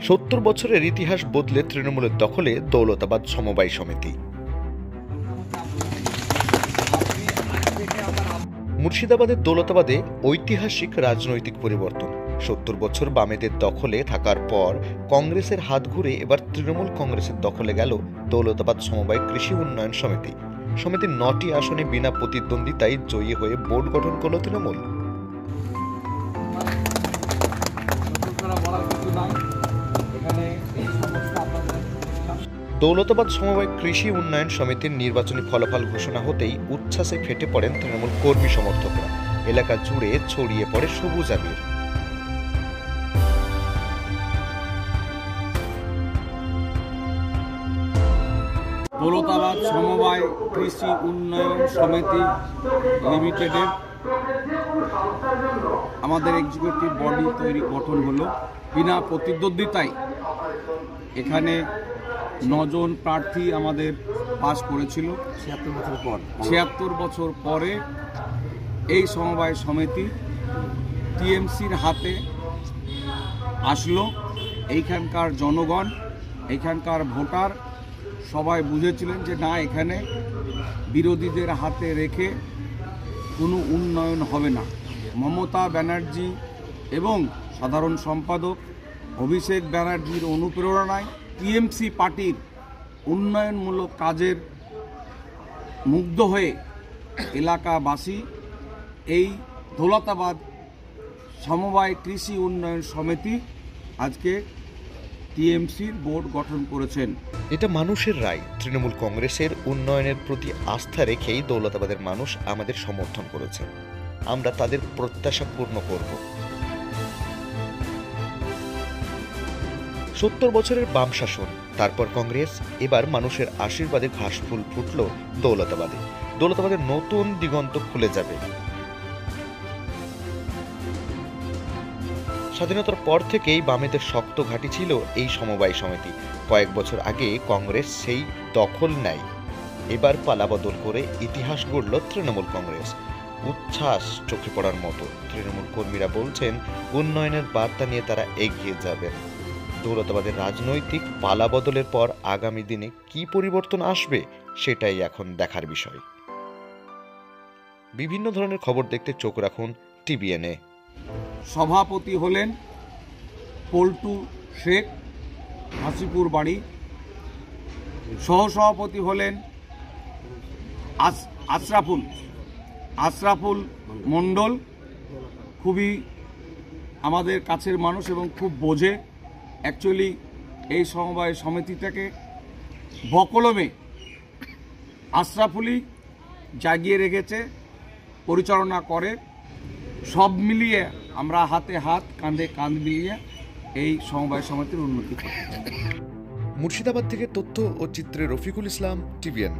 70 বছরের ইতিহাস বদলে তৃণমূলের দখলে দৌলতাবাদ সমবায় সমিতি। মুর্শিদাবাদের দৌলতাবাদে ঐতিহাসিক রাজনৈতিক পরিবর্তন। 70 বছর বামেদের দখলে থাকার পর কংগ্রেসের হাত ঘুরে এবার তৃণমূল কংগ্রেসের দখলে গেল দৌলতাবাদ সমবায় কৃষি উন্নয়ন সমিতি। সমিতির 9টি আসনে বিনা প্রতিদ্বন্দ্বিতায় জয়ী হয়ে বোর্ড গঠন করল তৃণমূল। দৌলতাবাদ সমবায় কৃষি উন্নয়ন সমিতির নির্বাচনী ফলাফল ঘোষণা হতেই উচ্ছ্বাসে ফেটে পড়েন তৃণমূল কর্মী সমর্থকরা। এলাকা জুড়ে ছড়িয়ে পড়ে সবুজ আবির। দৌলতাবাদ সমবায় কৃষি উন্নয়ন সমিতি লিমিটেডের আমাদের এক্সিকিউটিভ বডি গঠন হলো বিনা প্রতিদ্বন্দ্বিতায়। এখানে 9 জন প্রার্থী আমাদের পাস করেছিল 76 বছর পরে এই সমবায় সমিতি টিএমসির হাতে আসলো। এইখানকার জনগণ, এইখানকার ভোটার সবাই বুঝেছিলেন যে না, এখানে বিরোধীদের হাতে রেখে কোনো উন্নয়ন হবে না। মমতা ব্যানার্জি এবং সাধারণ সম্পাদক অভিষেক ব্যানার্জির অনুপ্রেরণায় টিএমসি পার্টির উন্নয়নমূলক কাজের মুগ্ধ হয়ে এলাকাবাসী এই দৌলতাবাদ সমবায় কৃষি উন্নয়ন সমিতি আজকে টিএমসির বোর্ড গঠন করেছেন। এটা মানুষের রায়। তৃণমূল কংগ্রেসের উন্নয়নের প্রতি আস্থা রেখেই দৌলতাবাদের মানুষ আমাদের সমর্থন করেছে। আমরা তাদের প্রত্যাশা পূর্ণ করব। 70 বছরের বাম শাসন, তারপর কংগ্রেস, এবার মানুষের আশীর্বাদে ঘাসফুল ফুটল দৌলতাবাদে। দৌলতাবাদের নতুন দিগন্ত খুলে যাবে। স্বাধীনতার পর থেকেই বামেদের শক্ত ঘাঁটি ছিল এই সমবায় সমিতি। কয়েক বছর আগে কংগ্রেস সেই দখল নেয়। এবার পালাবদল করে ইতিহাস গড়ল তৃণমূল কংগ্রেস। উচ্ছ্বাস চোখে পড়ার মতো। তৃণমূল কর্মীরা বলছেন উন্নয়নের বার্তা নিয়ে তারা এগিয়ে যাবেন। দৌলতাবাদের রাজনৈতিক পালাবদলের পর আগামী দিনে কি পরিবর্তন আসবে সেটাই এখন দেখার বিষয়। বিভিন্ন ধরনের খবর দেখতে চোখ রাখুন টিভিএনে। সভাপতি হলেন পল্টু শেখ, হাসিপুর বাড়ি। সহসভাপতি হলেন আশরাফুল মণ্ডল। খুবই আমাদের কাছের মানুষ এবং খুব বোঝে। অ্যাকচুয়ালি এই সমবায় সমিতিটাকে বকলমে আশরাফুলই জাগিয়ে রেখেছে, পরিচালনা করে। সব মিলিয়ে আমরা হাতে হাত কাঁধে কাঁধ মিলিয়ে এই সমবায় সমিতির উন্নতি করি। মুর্শিদাবাদ থেকে তথ্য ও চিত্রে রফিকুল ইসলাম, টিভিএন।